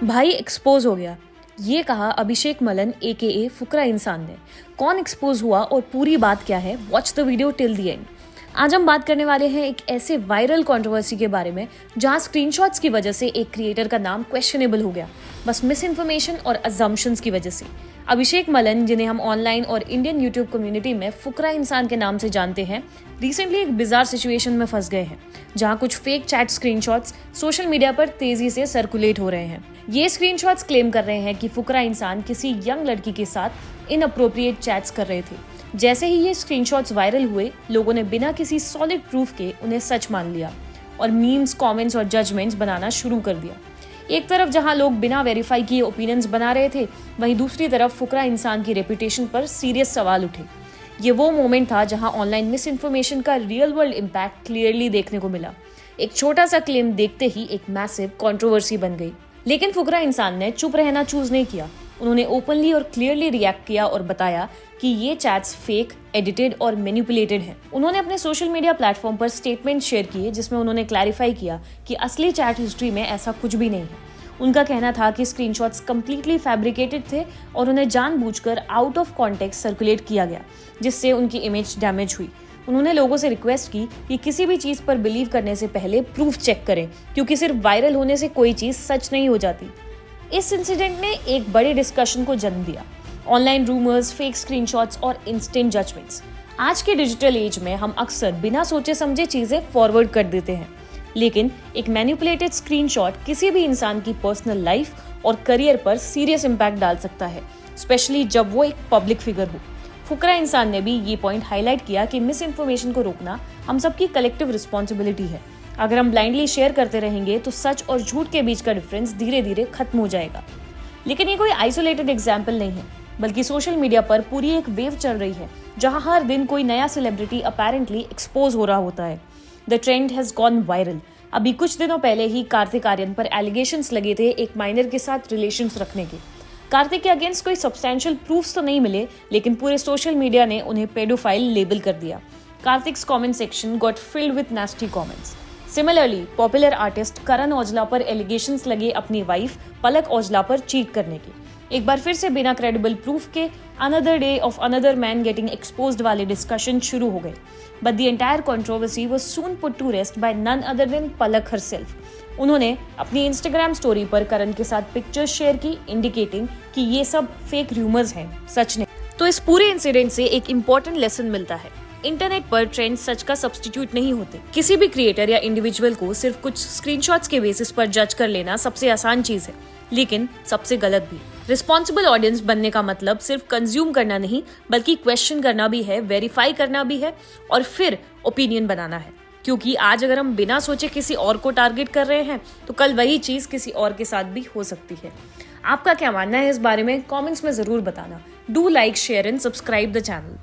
भाई एक्सपोज हो गया, ये कहा अभिषेक मलन AKA फुकरा इंसान ने। कौन एक्सपोज हुआ और पूरी बात क्या है, watch the video till the end. आज हम बात करने वाले हैं एक ऐसे वायरल कंट्रोवर्सी के बारे में जहां स्क्रीनशॉट्स की वजह से एक क्रिएटर का नाम क्वेश्चनेबल हो गया, बस मिस इन्फॉर्मेशन और अजम्पशंस की वजह से। अभिषेक मलन, जिन्हें हम ऑनलाइन और इंडियन यूट्यूब कम्युनिटी में फुकरा इंसान के नाम से जानते हैं, रिसेंटली एक बिजार सिचुएशन में फंस गए हैं जहां कुछ fake chat screenshots social media पर तेजी से सर्कुलेट हो रहे हैं। ये स्क्रीनशॉट्स क्लेम कर रहे हैं कि फुकरा इंसान किसी यंग लड़की के साथ इनअप्रोप्रिएट चैट्स कर रहे थे। जैसे ही ये स्क्रीनशॉट्स वायरल हुए, लोगों ने बिना किसी सॉलिड प्रूफ के उन्हें सच मान लिया और मीम्स, कमेंट्स और जजमेंट्स बनाना शुरू कर दिया। एक तरफ जहां लोग बिना वेरीफाई किए ओपिनियंस बना रहे थे, वहीं दूसरी तरफ फुकरा इंसान की रेपुटेशन पर सीरियस सवाल उठे। ये वो मोमेंट था जहां ऑनलाइन मिस इन्फॉर्मेशन का रियल वर्ल्ड इम्पैक्ट क्लियरली देखने को मिला। एक छोटा सा क्लेम देखते ही एक मैसिव कंट्रोवर्सी बन गई, लेकिन फुकरा इंसान ने चुप रहना चूज नहीं किया। उन्होंने ओपनली और क्लियरली रिएक्ट किया और बताया कि ये चैट्स फेक, एडिटेड और मैनिपुलेटेड हैं। उन्होंने अपने सोशल मीडिया प्लेटफॉर्म पर स्टेटमेंट शेयर किए जिसमें उन्होंने क्लैरिफाई किया कि असली चैट हिस्ट्री में ऐसा कुछ भी नहीं है। उनका कहना था कि स्क्रीनशॉट्स कंप्लीटली फैब्रिकेटेड थे और उन्हें जानबूझकर आउट ऑफ कॉन्टेक्स्ट सर्कुलेट किया गया, जिससे उनकी इमेज डैमेज हुई। उन्होंने लोगों से रिक्वेस्ट की कि किसी भी चीज़ पर बिलीव करने से पहले प्रूफ चेक करें, क्योंकि सिर्फ वायरल होने से कोई चीज़ सच नहीं हो जाती। इस इंसिडेंट ने एक बड़े डिस्कशन को जन्म दिया। ऑनलाइन रूमर्स, फेक स्क्रीनशॉट्स और इंस्टेंट जजमेंट्स। आज के डिजिटल एज में हम अक्सर बिना सोचे समझे चीज़ें फॉरवर्ड कर देते हैं, लेकिन एक मैनिपुलेटेड स्क्रीनशॉट किसी भी इंसान की पर्सनल लाइफ और करियर पर सीरियस इम्पैक्ट डाल सकता है, स्पेशली जब वो एक पब्लिक फिगर हो। फुकरा इंसान ने भी ये पॉइंट हाईलाइट किया कि मिस इन्फॉर्मेशन को रोकना हम सबकी कलेक्टिव रिस्पॉन्सिबिलिटी है। अगर हम ब्लाइंडली शेयर करते रहेंगे तो सच और झूठ के बीच का डिफरेंस धीरे धीरे खत्म हो जाएगा। लेकिन ये कोई आइसोलेटेड एग्जाम्पल नहीं है, बल्कि सोशल मीडिया पर पूरी एक वेव चल रही है जहां हर दिन कोई नया सेलिब्रिटी अपैरेंटली एक्सपोज हो रहा होता है। The trend has gone viral. अभी कुछ दिनों पहले ही कार्तिक आर्यन पर एलिगेशंस लगे थे एक माइनर के साथ रिलेशंस रखने के। कार्तिक के अगेंस्ट कोई सब्सटेंशियल प्रूफ्स तो नहीं मिले, लेकिन पूरे सोशल मीडिया ने उन्हें पेडोफाइल लेबल कर दिया। Kartik's comment section got filled with nasty comments. Similarly, popular artist Karan Aujla पर एलिगेशंस लगे अपनी वाइफ पलक औजला पर चीट करने के। एक बार फिर से बिना क्रेडिबल प्रूफ के another day of another man getting exposed वाले डिस्कशन शुरू हो गए। But the entire controversy was soon put to rest by none other than Palak herself. उन्होंने अपनी इंस्टाग्राम स्टोरी पर करण के साथ पिक्चर्स शेयर की, इंडिकेटिंग कि ये सब फेक रूमर्स हैं, सच नहीं। तो इस पूरे इंसिडेंट से एक इम्पोर्टेंट लेसन मिलता है। इंटरनेट पर ट्रेंड सच का सब्स्टिट्यूट नहीं होते। किसी भी क्रिएटर या इंडिविजुअल को सिर्फ कुछ स्क्रीनशॉट्स के बेसिस पर जज कर लेना सबसे आसान चीज है, लेकिन सबसे गलत भी। रिस्पॉन्सिबल ऑडियंस बनने का मतलब सिर्फ कंज्यूम करना नहीं, बल्कि क्वेश्चन करना भी है, वेरीफाई करना भी है और फिर ओपिनियन बनाना है। क्योंकि आज अगर हम बिना सोचे किसी और को टारगेट कर रहे हैं, तो कल वही चीज किसी और के साथ भी हो सकती है। आपका क्या मानना है इस बारे में? कमेंट्स में जरूर बताना। Do like, share and subscribe the channel.